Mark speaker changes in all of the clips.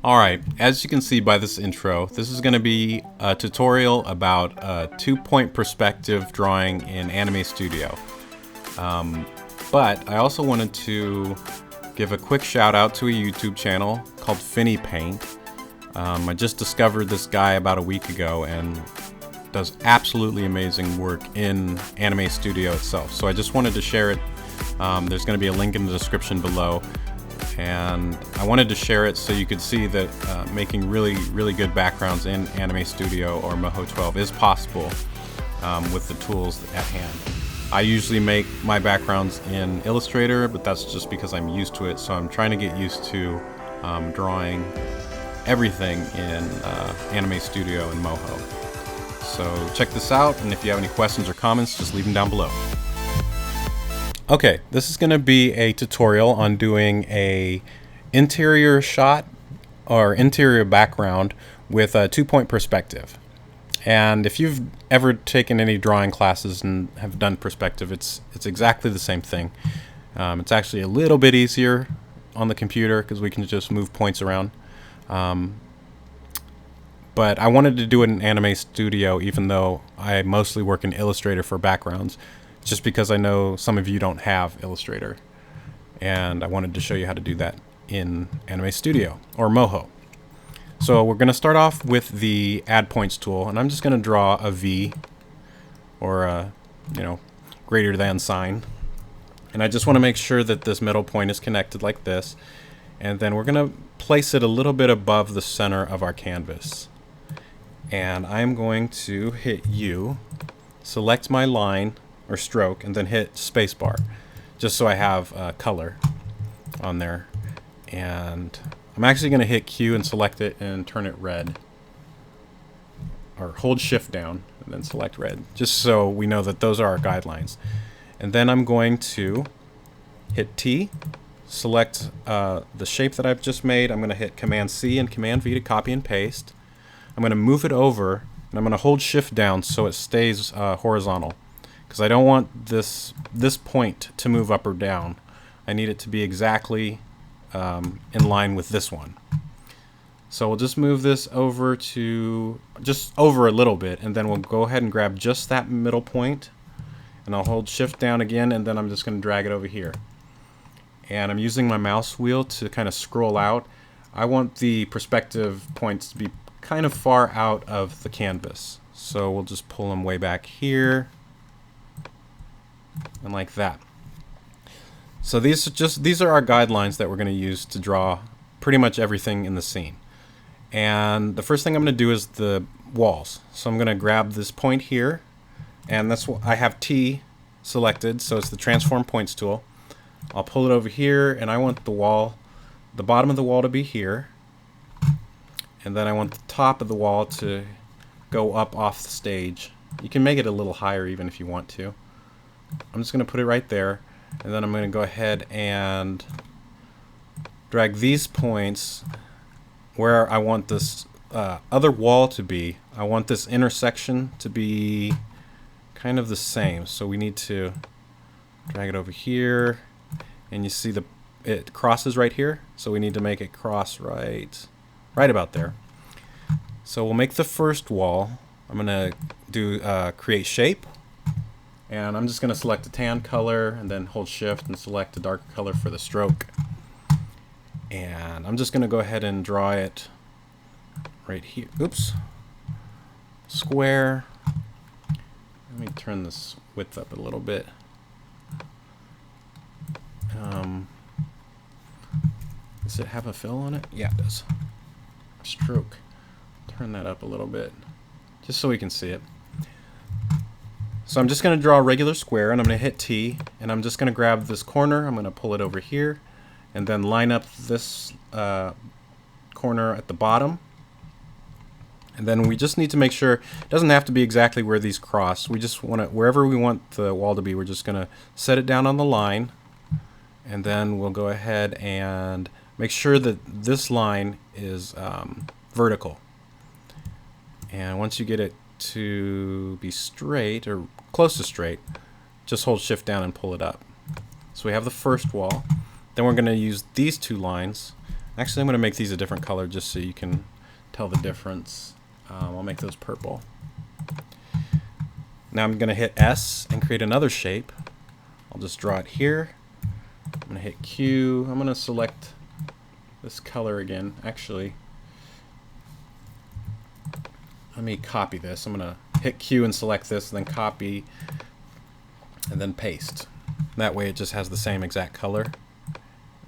Speaker 1: Alright, as you can see by this intro, this is going to be a tutorial about a 2-point perspective drawing in Anime Studio. But I also wanted to give a quick shout out to a YouTube channel called FINI PAINT. I just discovered this guy about a week ago and does absolutely amazing work in Anime Studio itself. So I just wanted to share it. There's going to be a link in the description below. And I wanted to share it so you could see that making really good backgrounds in Anime Studio or MOHO 12 is possible with the tools at hand. I usually make my backgrounds in Illustrator, but that's just because I'm used to it, so I'm trying to get used to drawing everything in Anime Studio and MOHO. So check this out, and if you have any questions or comments, just leave them down below. Okay, this is going to be a tutorial on doing a interior shot or interior background with a 2-point perspective. And if you've ever taken any drawing classes and have done perspective, it's exactly the same thing. It's actually a little bit easier on the computer because we can just move points around. But I wanted to do it in Anime Studio even though I mostly work in Illustrator for backgrounds, just because I know some of you don't have Illustrator, and I wanted to show you how to do that in Anime Studio or MOHO. So we're going to start off with the Add Points tool, and I'm just going to draw a V or a greater than sign, and I just want to make sure that this middle point is connected like this, and then we're going to place it a little bit above the center of our canvas, and I'm going to hit U, select my line or stroke, and then hit spacebar just so I have color on there. And I'm actually going to hit Q and select it and turn it red, or hold shift down and then select red, just so we know that those are our guidelines. And then I'm going to hit T, select the shape that I've just made. I'm going to hit Command C and Command V to copy and paste. I'm going to move it over, and I'm going to hold shift down so it stays horizontal, because I don't want this point to move up or down. I need it to be exactly in line with this one. So we'll just move this over to just over a little bit, and then we'll go ahead and grab just that middle point, and I'll hold shift down again, and then I'm just going to drag it over here. And I'm using my mouse wheel to kind of scroll out. I want the perspective points to be kind of far out of the canvas, so we'll just pull them way back here and like that. So these are our guidelines that we're going to use to draw pretty much everything in the scene. And the first thing I'm going to do is the walls. So I'm going to grab this point here, and that's what I have T selected, so it's the transform points tool. I'll pull it over here, and I want the bottom of the wall to be here, and then I want the top of the wall to go up off the stage. You can make it a little higher even if you want to. I'm just going to put it right there, and then I'm going to go ahead and drag these points where I want this other wall to be. I want this intersection to be kind of the same, so we need to drag it over here, and you see it crosses right here, so we need to make it cross right about there. So we'll make the first wall. I'm going to do create shape, and I'm just going to select a tan color and then hold shift and select a darker color for the stroke. And I'm just going to go ahead and draw it right here. Oops. Square. Let me turn this width up a little bit. Does it have a fill on it? Yeah, it does. Stroke. Turn that up a little bit just so we can see it. So I'm just going to draw a regular square, and I'm going to hit T, and I'm just going to grab this corner. I'm going to pull it over here and then line up this corner at the bottom. And then we just need to make sure it doesn't have to be exactly where these cross. We just want it wherever we want the wall to be. We're just going to set it down on the line, and then we'll go ahead and make sure that this line is vertical. And once you get it to be straight or close to straight, just hold shift down and pull it up. So we have the first wall. Then we're going to use these two lines. Actually, I'm going to make these a different color just so you can tell the difference. I'll make those purple. Now I'm going to hit S and create another shape. I'll just draw it here. I'm going to hit Q. I'm going to select this color again. Actually, let me copy this. I'm going to hit Q and select this, and then copy, and then paste. That way it just has the same exact color.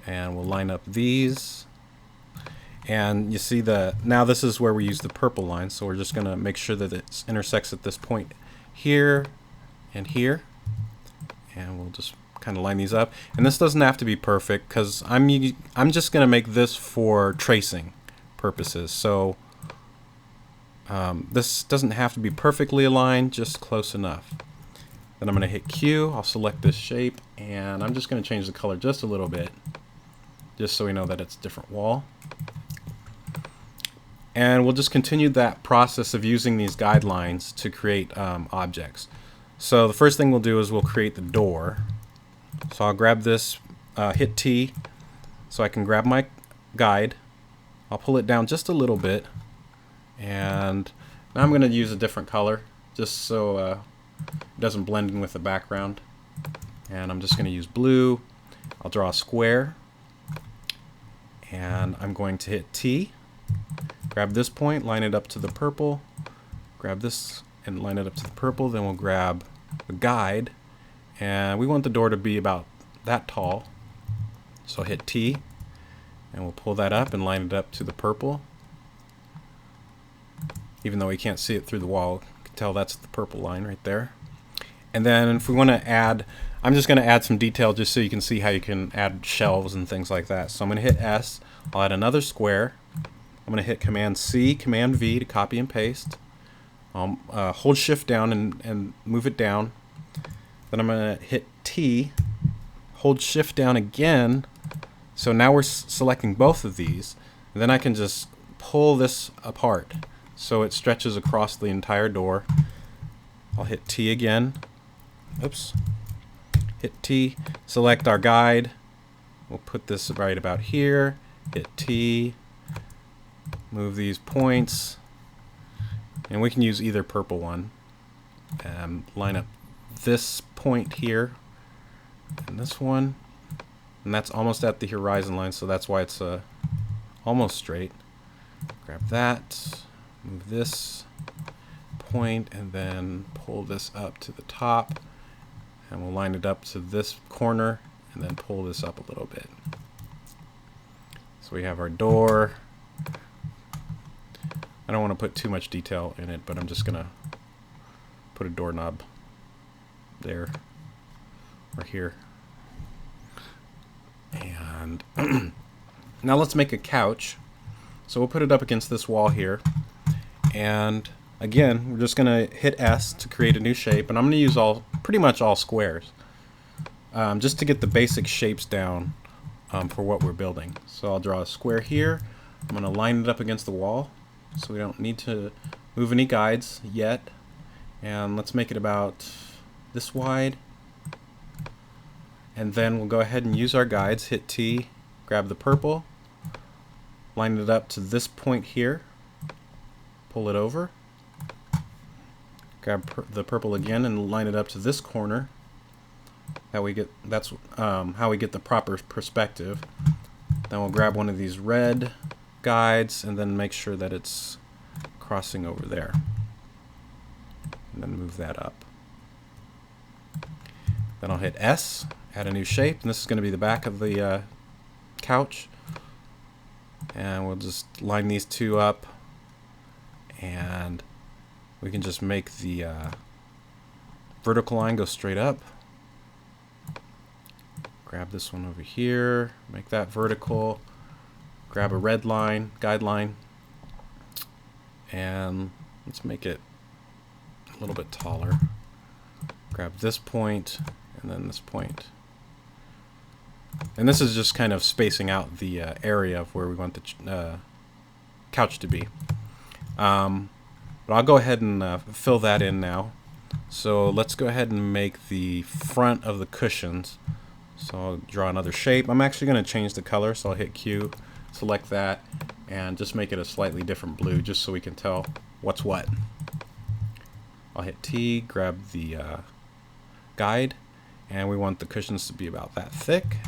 Speaker 1: And we'll line up these. And you see now this is where we use the purple line, so we're just going to make sure that it intersects at this point here and here. And we'll just kind of line these up. And this doesn't have to be perfect because I'm just going to make this for tracing purposes. So this doesn't have to be perfectly aligned, just close enough. Then I'm going to hit Q. I'll select this shape, and I'm just going to change the color just a little bit, just so we know that it's a different wall. And we'll just continue that process of using these guidelines to create objects. So the first thing we'll do is we'll create the door. So I'll grab this, hit T, so I can grab my guide. I'll pull it down just a little bit, and now I'm going to use a different color just so it doesn't blend in with the background. And I'm just going to use blue. I'll draw a square, and I'm going to hit T. Grab this point, line it up to the purple, grab this and line it up to the purple, then we'll grab the guide, and we want the door to be about that tall, so I'll hit T, and we'll pull that up and line it up to the purple. Even though we can't see it through the wall, you can tell that's the purple line right there. And then if we want to add, I'm just going to add some detail just so you can see how you can add shelves and things like that. So I'm going to hit S, I'll add another square. I'm going to hit Command C, Command V to copy and paste. Hold Shift down and move it down. Then I'm going to hit T, hold Shift down again. So now we're selecting both of these. And then I can just pull this apart so it stretches across the entire door. I'll hit T again. Oops. Hit T, select our guide. We'll put this right about here. Hit T. Move these points, and we can use either purple one. Line up this point here and this one, and that's almost at the horizon line, so that's why it's almost straight. Grab that, move this point, and then pull this up to the top, and we'll line it up to this corner, and then pull this up a little bit. So we have our door. I don't want to put too much detail in it, but I'm just going to put a doorknob there or here. And now let's make a couch. So we'll put it up against this wall here. And again, we're just going to hit S to create a new shape. And I'm going to use pretty much all squares just to get the basic shapes down for what we're building. So I'll draw a square here. I'm going to line it up against the wall. So we don't need to move any guides yet. And let's make it about this wide. And then we'll go ahead and use our guides. Hit T, grab the purple, line it up to this point here, pull it over, grab the purple again and line it up to this corner. That's how we get the proper perspective. Then we'll grab one of these red guides and then make sure that it's crossing over there, and then move that up. Then I'll hit S, add a new shape, and this is going to be the back of the couch, and we'll just line these two up, and we can just make the vertical line go straight up. Grab this one over here, make that vertical, grab a red line, guideline, and let's make it a little bit taller. Grab this point and then this point. And this is just kind of spacing out the area of where we want the couch to be. But I'll go ahead and fill that in now. So let's go ahead and make the front of the cushions. So I'll draw another shape. I'm actually going to change the color, so I'll hit Q, select that, and just make it a slightly different blue just so we can tell what's what. I'll hit T, grab the guide, and we want the cushions to be about that thick.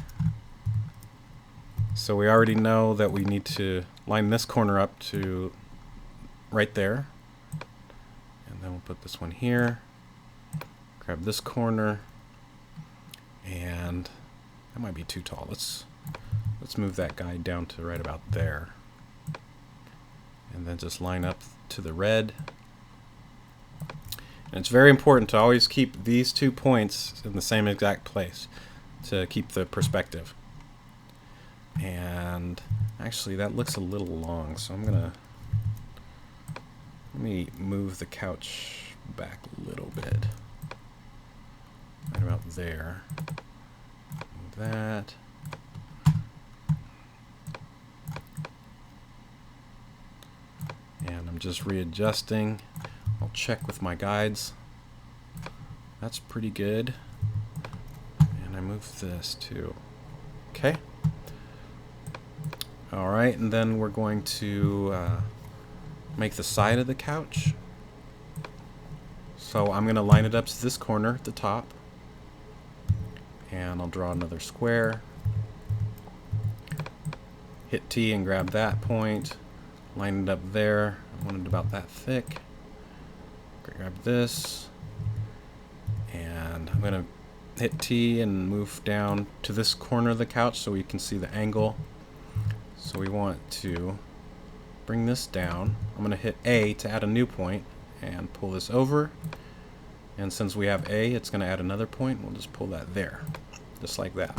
Speaker 1: So we already know that we need to line this corner up to right there. And then we'll put this one here, grab this corner, and that might be too tall. Let's move that guide down to right about there. And then just line up to the red. And it's very important to always keep these 2 points in the same exact place to keep the perspective. And actually that looks a little long, so let me move the couch back a little bit. Right about there. Move that. And I'm just readjusting. I'll check with my guides. That's pretty good. And I move this too. Okay. Alright, and then we're going to make the side of the couch. So I'm going to line it up to this corner at the top. And I'll draw another square. Hit T and grab that point. Line it up there. I want it about that thick. Grab this. And I'm going to hit T and move down to this corner of the couch so we can see the angle. So we want to bring this down. I'm going to hit A to add a new point and pull this over. And since we have A, it's going to add another point. We'll just pull that there, just like that.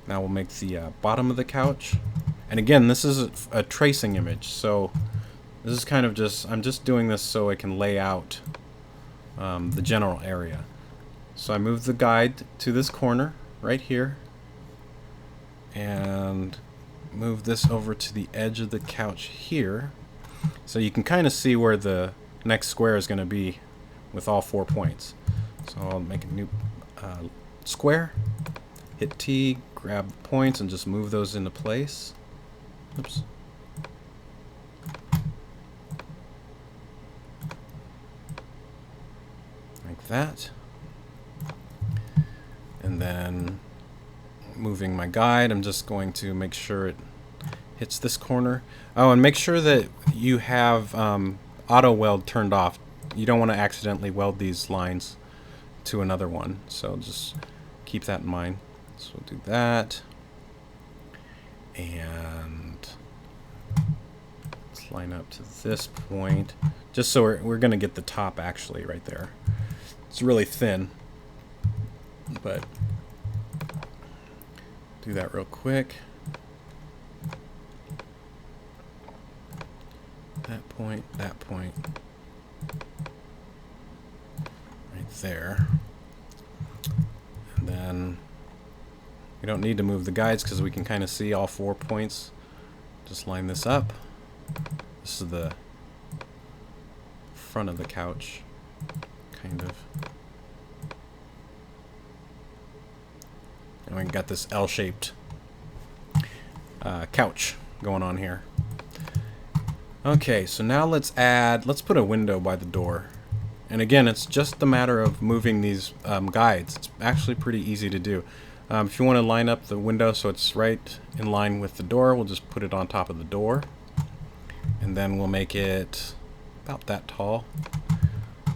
Speaker 1: Now we'll make the bottom of the couch. And again, this is a tracing image. So this is kind of I'm just doing this so I can lay out the general area. So I move the guide to this corner right here. And move this over to the edge of the couch here, so you can kind of see where the next square is going to be with all 4 points. So I'll make a new square, hit T, grab the points, and just move those into place. Oops. Like that. And then moving my guide, I'm just going to make sure it hits this corner. Oh, and make sure that you have auto weld turned off. You don't want to accidentally weld these lines to another one, so just keep that in mind. So we'll do that, and let's line up to this point, just so we're going to get the top actually right there. It's really thin, but do that real quick. That point, right there. And then we don't need to move the guides because we can kind of see all 4 points. Just line this up. This is the front of the couch, kind of. And we got this L-shaped couch going on here. Okay, so now let's put a window by the door. And again, it's just a matter of moving these guides. It's actually pretty easy to do. If you want to line up the window so it's right in line with the door, we'll just put it on top of the door. And then we'll make it about that tall.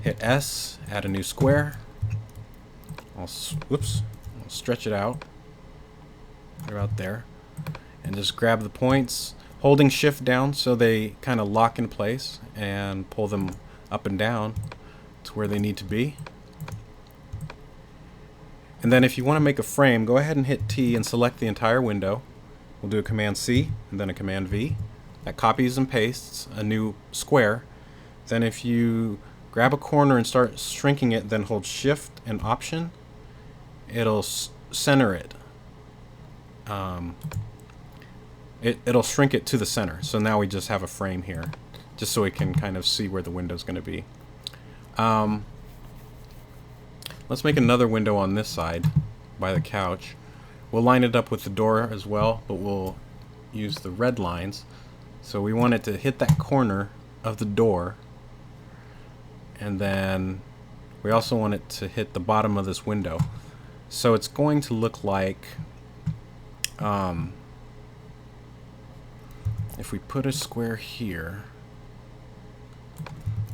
Speaker 1: Hit S, add a new square. I'll stretch it out right about there, and just grab the points, holding shift down so they kind of lock in place, and pull them up and down to where they need to be. And then if you want to make a frame, go ahead and hit T and select the entire window. We'll do a Command C and then a Command V. That copies and pastes a new square. Then if you grab a corner and start shrinking it, then hold shift and option, it'll center it. It'll shrink it to the center. So now we just have a frame here, just so we can kind of see where the window's going to be. Let's make another window on this side by the couch. We'll line it up with the door as well, but we'll use the red lines. So we want it to hit that corner of the door, and then we also want it to hit the bottom of this window. So it's going to look like if we put a square here,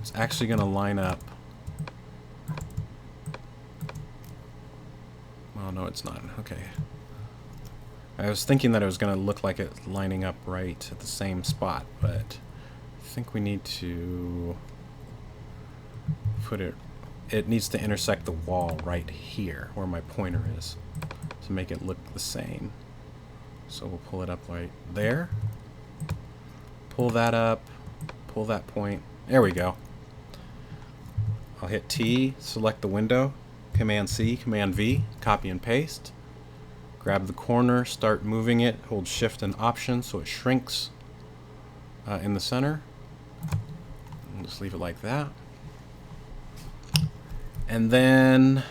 Speaker 1: it's actually going to line up. Oh no, it's not. Okay. I was thinking that it was going to look like it's lining up right at the same spot, but I think we need to put it, it needs to intersect the wall right here where my pointer is to make it look the same. So we'll pull it up right there, pull that up, pull that point. There we go. I'll hit T, select the window, Command C, Command V, copy and paste. Grab the corner, start moving it, hold Shift and Option so it shrinks in the center. And just leave it like that. And then,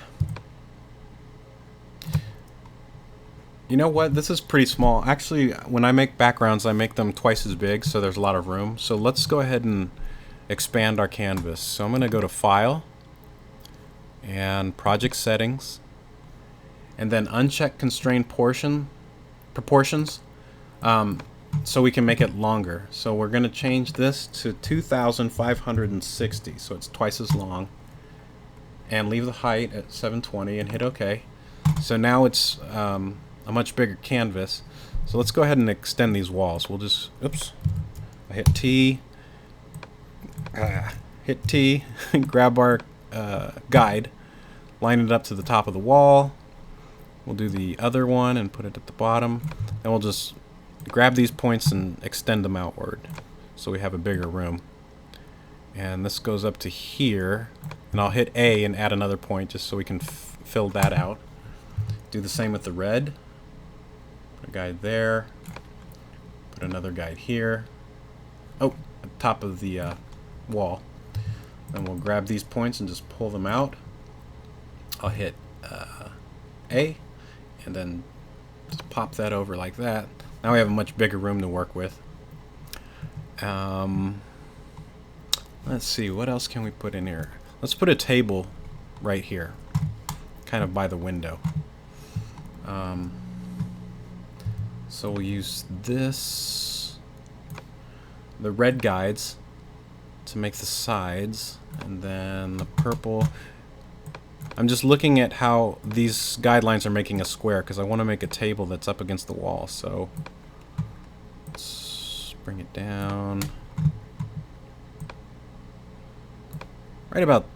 Speaker 1: you know what? This is pretty small. Actually, when I make backgrounds, I make them twice as big, so there's a lot of room. So let's go ahead and expand our canvas. So I'm going to go to File and Project Settings, and then uncheck Constrain Proportions, so we can make it longer. So we're going to change this to 2,560, so it's twice as long, and leave the height at 720 and hit OK. So now it's a much bigger canvas. So let's go ahead and extend these walls. We'll just, oops, I hit T, grab our guide, line it up to the top of the wall. We'll do the other one and put it at the bottom, and we'll just grab these points and extend them outward so we have a bigger room. And this goes up to here, and I'll hit A and add another point just so we can fill that out. Do the same with the red. Put a guide there, put another guide here, oh, at the top of the wall. Then we'll grab these points and just pull them out. I'll hit A and then just pop that over like that. Now we have a much bigger room to work with. Let's see, what else can we put in here? Let's put a table right here, kind of by the window. So we'll use this, the red guides to make the sides, and then the purple. I'm just looking at how these guidelines are making a square because I want to make a table that's up against the wall. So let's bring it down right about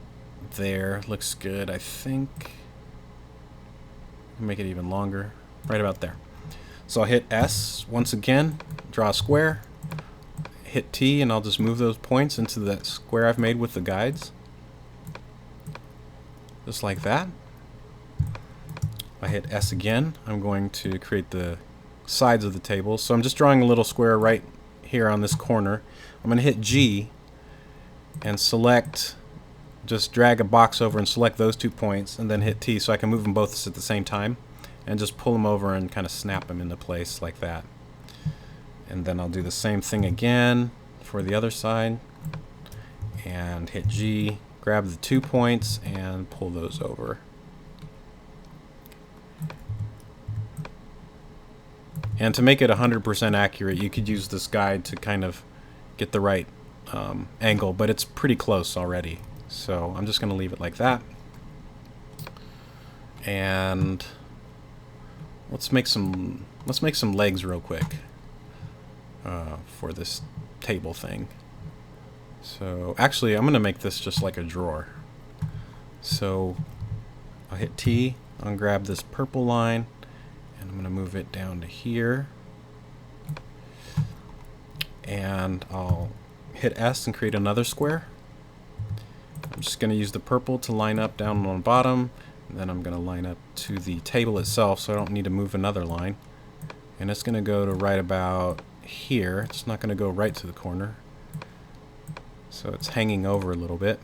Speaker 1: there. Looks good, I think. Make it even longer, right about there. So I'll hit S once again, draw a square, hit T, and I'll just move those points into that square I've made with the guides. Just like that. I hit S again. I'm going to create the sides of the table. So I'm just drawing a little square right here on this corner. I'm going to hit G and select, just drag a box over and select those 2 points, and then hit T so I can move them both at the same time, and just pull them over and kind of snap them into place like that. And then I'll do the same thing again for the other side, and hit G, grab the 2 points and pull those over. And to make it 100% accurate, you could use this guide to kind of get the right angle, but it's pretty close already. So I'm just going to leave it like that. And let's make some legs real quick for this table thing. So actually, I'm going to make this just like a drawer. So I'll hit T, I'll grab this purple line, and I'm going to move it down to here. And I'll hit S and create another square. I'm just going to use the purple to line up down on the bottom, and then I'm going to line up to the table itself so I don't need to move another line. And it's going to go to right about here. It's not going to go right to the corner. So it's hanging over a little bit.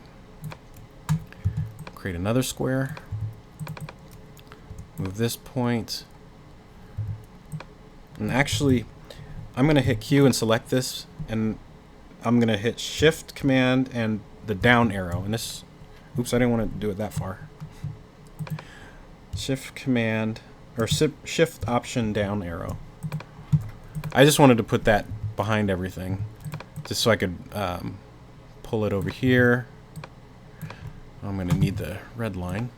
Speaker 1: Create another square. Move this point. And actually, I'm going to hit Q and select this, and I'm going to hit Shift, Command, and the down arrow. And this, oops, I didn't want to do it that far. Shift, Command, or Shift, Option, down arrow. I just wanted to put that behind everything, just so I could pull it over here. I'm going to need the red line.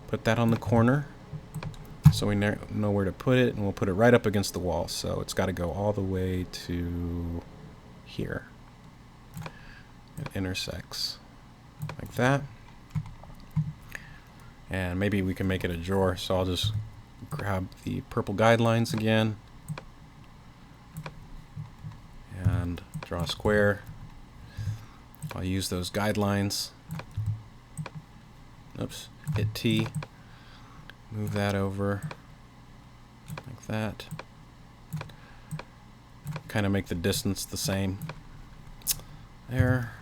Speaker 1: Put that on the corner, so we know where to put it, and we'll put it right up against the wall. So it's got to go all the way to here. It intersects like that. And maybe we can make it a drawer, so I'll just grab the purple guidelines again and draw a square. I'll use those guidelines. Oops, hit T, move that over like that. Kind of make the distance the same. There.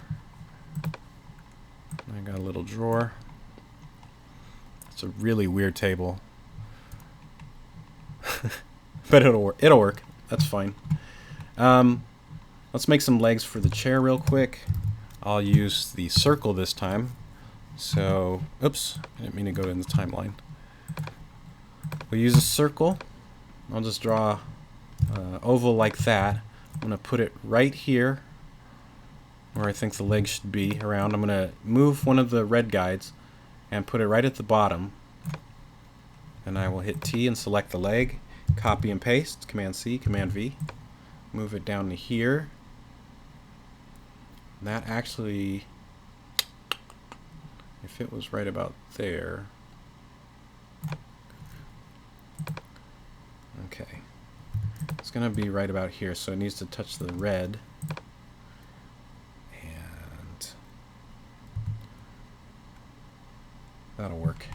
Speaker 1: I got a little drawer. It's a really weird table. But it'll work. That's fine. Let's make some legs for the chair real quick. I'll use the circle this time. So, oops, I didn't mean to go in the timeline. We'll use a circle. I'll just draw an oval like that. I'm going to put it right here where I think the leg should be around. I'm going to move one of the red guides and put it right at the bottom. And I will hit T and select the leg. Copy and paste. Command C, Command V. Move it down to here. That actually, if it was right about there. Okay. It's going to be right about here, so it needs to touch the red. And that'll work.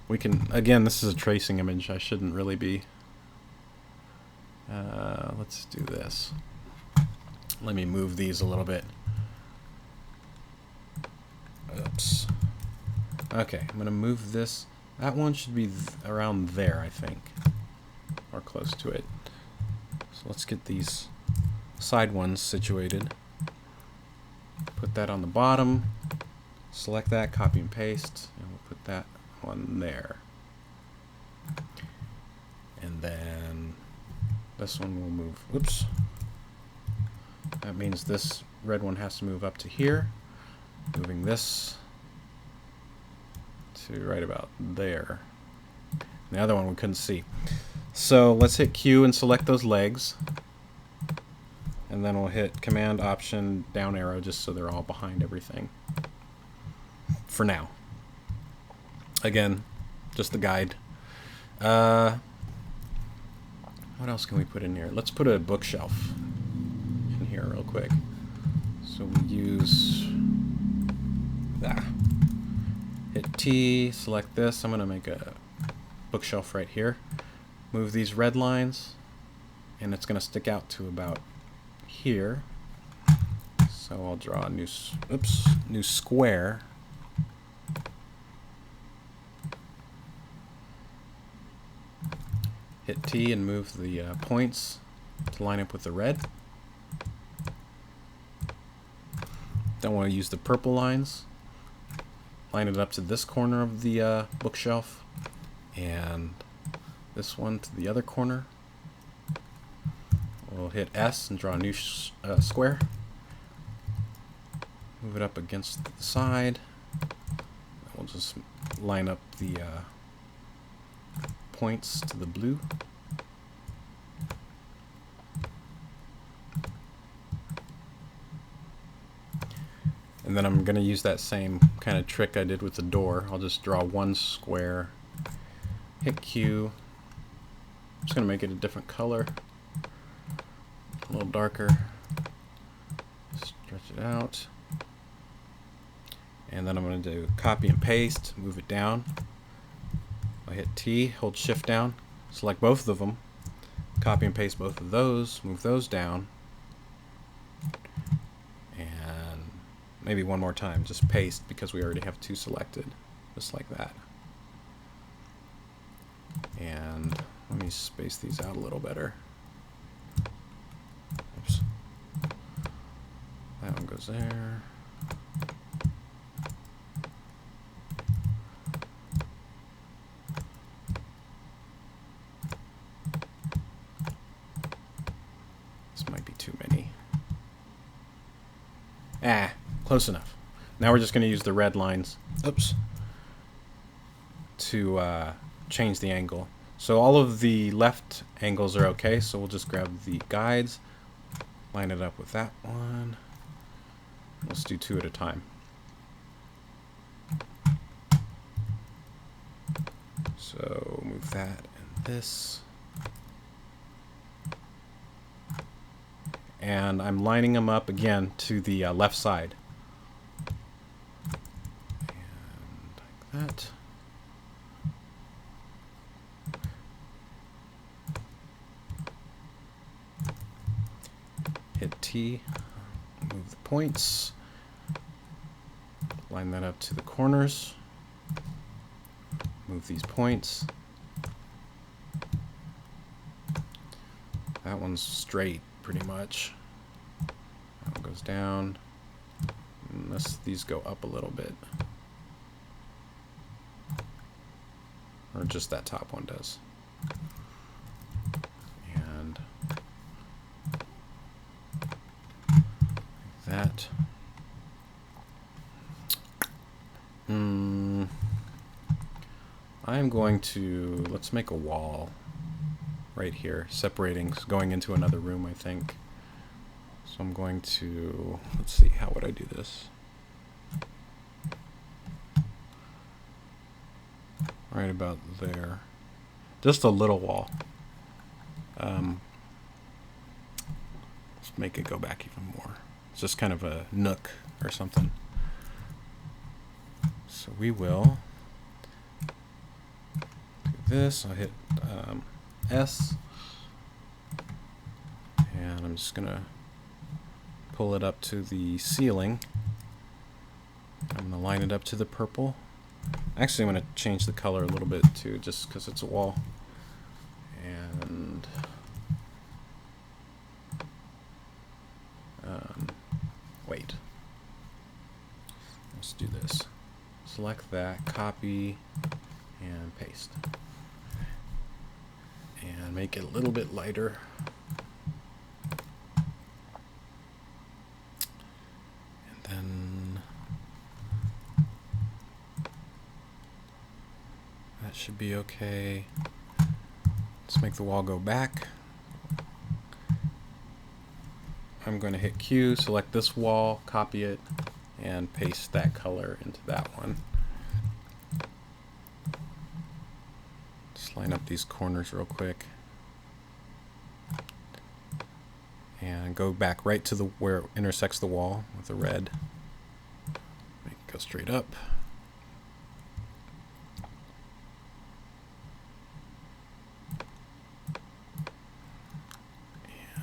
Speaker 1: We can, again, this is a tracing image. I shouldn't really be. Let's do this. Let me move these a little bit. Oops. Okay, I'm going to move this. That one should be around there, I think. Or close to it. So let's get these side ones situated. Put that on the bottom. Select that, copy and paste. And we'll put that on there. And then this one will move. Whoops. That means this red one has to move up to here. Moving this to right about there. The other one we couldn't see. So let's hit Q and select those legs. And then we'll hit Command, Option, down arrow just so they're all behind everything. For now. Again, just the guide. What else can we put in here? Let's put a bookshelf in here real quick. So we use that. Hit T, select this. I'm going to make a bookshelf right here. Move these red lines, and it's going to stick out to about here. So I'll draw a new square. Hit T and move the points to line up with the red. Don't want to use the purple lines. Line it up to this corner of the bookshelf, and this one to the other corner. We'll hit S and draw a new square. Move it up against the side. We'll just line up the points to the blue. And then I'm going to use that same kind of trick I did with the door. I'll just draw one square, hit Q. I'm just going to make it a different color, a little darker. Stretch it out. And then I'm going to do copy and paste, move it down. I hit T, hold shift down, select both of them, copy and paste both of those, move those down, and maybe one more time, just paste because we already have two selected, just like that. And let me space these out a little better. goes there. This might be too many. Ah, close enough. Now we're just going to use the red lines, oops, to change the angle. So all of the left angles are okay, so we'll just grab the guides, line it up with that one. Let's do 2 at a time. So move that and this. And I'm lining them up again to the left side. And like that. Hit T, move the points, line that up to the corners, move these points. That one's straight pretty much. That one goes down, unless these go up a little bit. Or just that top one does. And that. I'm going to, let's make a wall right here, separating, going into another room, I think. So I'm going to, let's see, how would I do this? Right about there. Just a little wall. Let's make it go back even more. It's just kind of a nook or something. So we will do this. I'll hit S. And I'm just going to pull it up to the ceiling. I'm going to line it up to the purple. Actually, I'm going to change the color a little bit too, just because it's a wall. And wait. Let's do this. Select that, copy, and paste. And make it a little bit lighter. And then that should be okay. Let's make the wall go back. I'm going to hit Q, select this wall, copy it, and paste that color into that one. Just line up these corners real quick. And go back right to the where it intersects the wall with the red. Make it go straight up.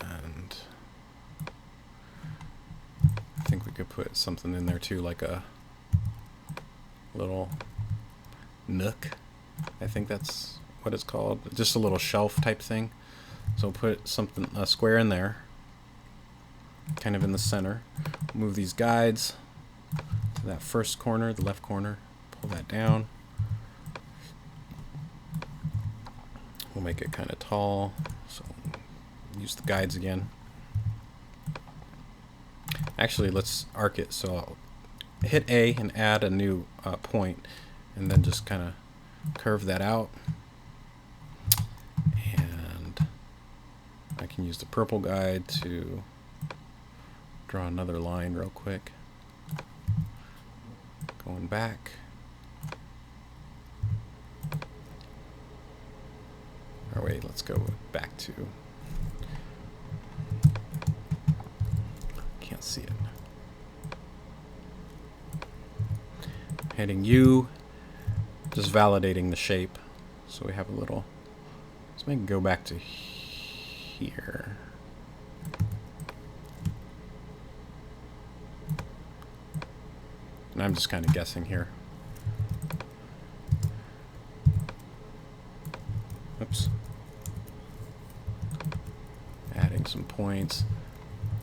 Speaker 1: And I think we could put something in there too, like a little nook. I think that's what it's called. Just a little shelf type thing. So we'll put something, a square in there, kind of in the center. Move these guides to that first corner, the left corner. Pull that down. We'll make it kind of tall. So use the guides again. Actually, let's arc it. So I'll hit A and add a new point, and then just kind of curve that out. And I can use the purple guide to draw another line real quick. Going back. Or wait, let's go back to, can't see it. Hitting U, just validating the shape. So we have a little, let's make it go back to here. And I'm just kind of guessing here. Oops. Adding some points.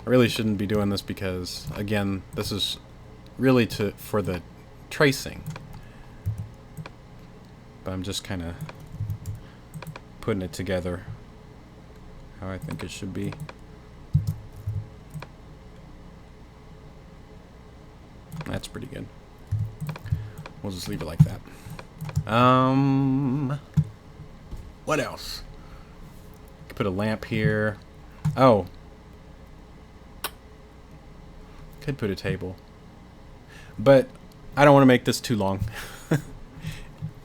Speaker 1: I really shouldn't be doing this because, again, this is really for the tracing. But I'm just kind of putting it together how I think it should be. That's pretty good. We'll just leave it like that. What else? Could put a lamp here. Oh. Could put a table. But I don't want to make this too long.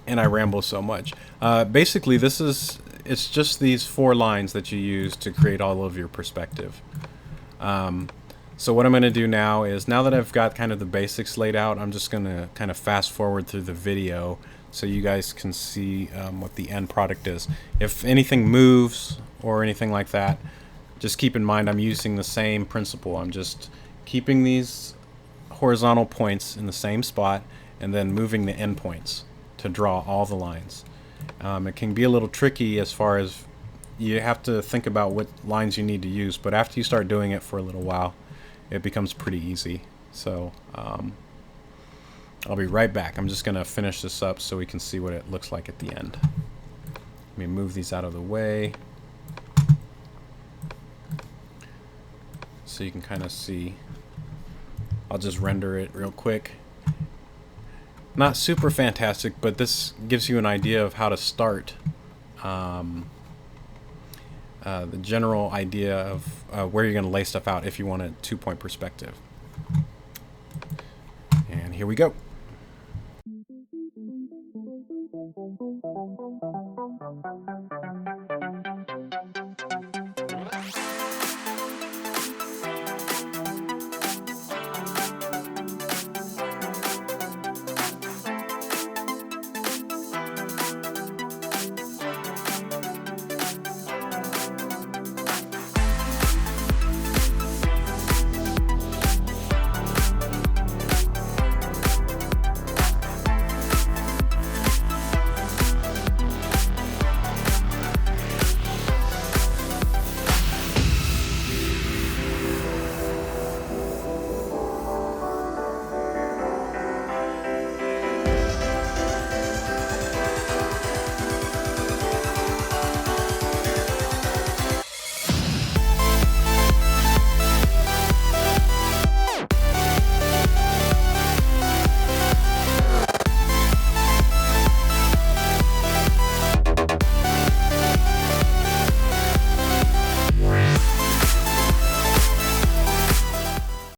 Speaker 1: And I ramble so much. Basically, it's just these 4 lines that you use to create all of your perspective. So what I'm going to do now is, now that I've got kind of the basics laid out, I'm just going to kind of fast forward through the video so you guys can see what the end product is. If anything moves or anything like that, just keep in mind I'm using the same principle. I'm just keeping these horizontal points in the same spot and then moving the endpoints to draw all the lines. It can be a little tricky as far as you have to think about what lines you need to use, but after you start doing it for a little while, it becomes pretty easy. So I'll be right back. I'm just going to finish this up so we can see what it looks like at the end. Let me move these out of the way so you can kind of see. I'll just render it real quick. Not super fantastic, but this gives you an idea of how to start. The general idea of where you're going to lay stuff out if you want a 2-point perspective. And here we go.